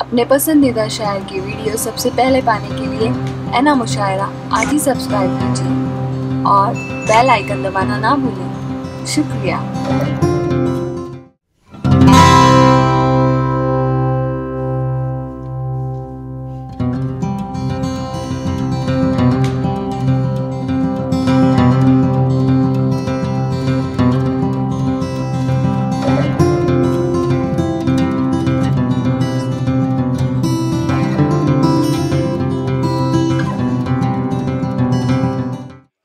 अपने पसंदीदा शायर की वीडियो सबसे पहले पाने के लिए एना मुशायरा आज ही सब्सक्राइब कीजिए और बेल आइकन दबाना ना भूलें। शुक्रिया।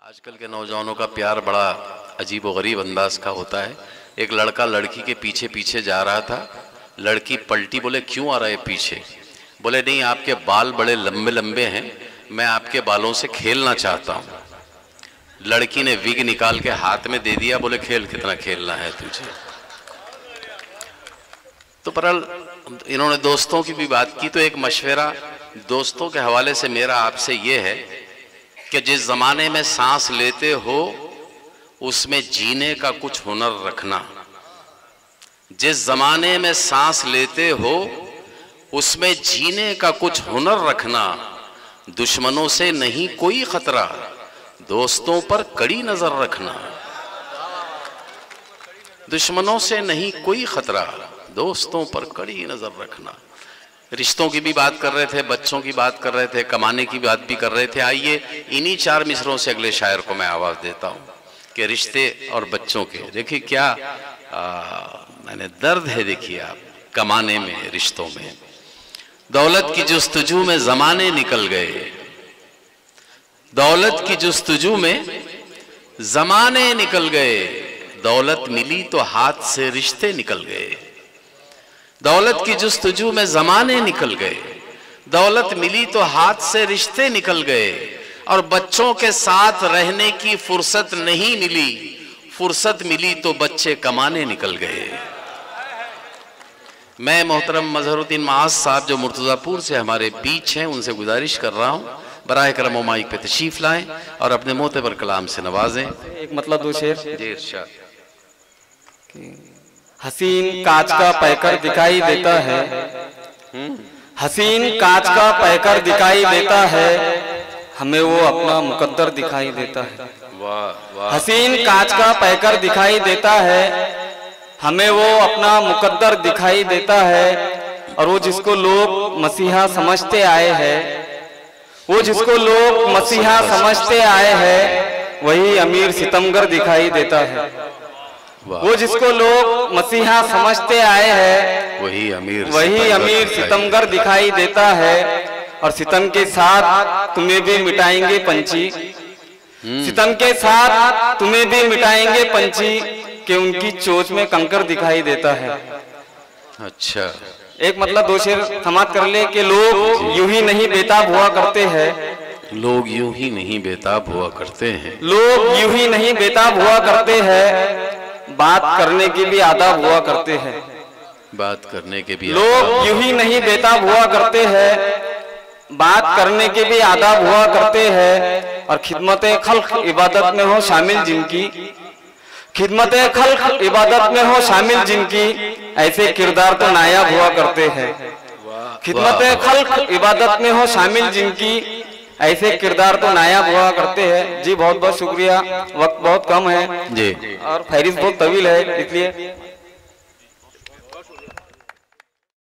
आजकल के नौजवानों का प्यार बड़ा अजीब व गरीब अंदाज का होता है। एक लड़का लड़की के पीछे पीछे जा रहा था, लड़की पलटी, बोले क्यों आ रहा है पीछे? बोले नहीं, आपके बाल बड़े लंबे लंबे हैं, मैं आपके बालों से खेलना चाहता हूँ। लड़की ने विग निकाल के हाथ में दे दिया, बोले खेल, कितना खेलना है तुझे। तो पर इन्होंने दोस्तों की भी बात की, तो एक मशवरा दोस्तों के हवाले से मेरा आपसे ये है कि जिस जमाने में सांस लेते हो उसमें जीने का कुछ हुनर रखना। जिस जमाने में सांस लेते हो उसमें जीने का कुछ हुनर रखना। दुश्मनों से नहीं कोई खतरा, दोस्तों पर कड़ी नजर रखना। दुश्मनों से नहीं कोई खतरा, दोस्तों पर कड़ी नजर रखना। रिश्तों की भी बात कर रहे थे, बच्चों की बात कर रहे थे, कमाने की बात भी कर रहे थे। आइए इन्हीं 4 मिसरों से अगले शायर को मैं आवाज देता हूं कि रिश्ते और बच्चों के देखिए क्या मैंने दर्द है। देखिए आप, कमाने में, रिश्तों में, दौलत की जुस्तजू में जमाने निकल गए। दौलत की जुस्तजू में जमाने निकल गए। दौलत मिली तो हाथ से रिश्ते निकल गए। दौलत की जुस्तजू में जमाने निकल गए। दौलत मिली तो हाथ से रिश्ते निकल गए। और बच्चों के साथ रहने की फुर्सत नहीं मिली, फुर्सत मिली तो बच्चे कमाने निकल गए। मैं मोहतरम मजहरुद्दीन माज साहब जो मुर्तजापुर से हमारे बीच हैं, उनसे गुजारिश कर रहा हूं बराए करम ओ माइक पे तशरीफ लाएं और अपने मोतबर कलाम से नवाजें। एक मतलब 2 शेर। जी इरशाद। हसीन कांच का पैकर दिखाई देता है, हसीन कांच का पैकर दिखाई देता है, हमें वो अपना मुकद्दर दिखाई देता है। वाह वाह। हसीन कांच का पैकर दिखाई देता है, हमें वो अपना मुकद्दर दिखाई देता है। और वो जिसको लोग मसीहा समझते आए हैं, वो जिसको लोग मसीहा समझते आए हैं, वही अमीर सितमगर दिखाई देता है। वो जिसको लोग मसीहा समझते आए हैं, वही अमीर सितमगर दिखाई देता है। और सितम के साथ तुम्हें भी मिटाएंगे पंछी, सितम के साथ तुम्हें भी मिटाएंगे पंछी, कि उनकी चोंच में कंकर दिखाई देता है। अच्छा, एक मतलब 2 शेर समाप्त कर ले कि लोग यूं ही नहीं बेताब हुआ करते हैं। लोग यूं ही नहीं बेताब हुआ करते हैं। लोग यूं ही नहीं बेताब हुआ करते हैं, बात करने की भी आदाब हुआ करते हैं। बात करने के भी लोग यूं ही नहीं बेताब हुआ करते हैं, बात करने के भी आदाब हुआ करते हैं। और खिदमत खल्क इबादत में हो शामिल जिनकी, खिदमत खल्क इबादत में हो शामिल जिनकी, ऐसे किरदार तो नायाब हुआ करते हैं। खिदमत खल्क इबादत में हो शामिल जिनकी, ऐसे किरदार तो नायाब हुआ करते हैं। जी बहुत बहुत शुक्रिया, वक्त बहुत कम है जी और फहरिस्त बहुत तवील है, इसलिए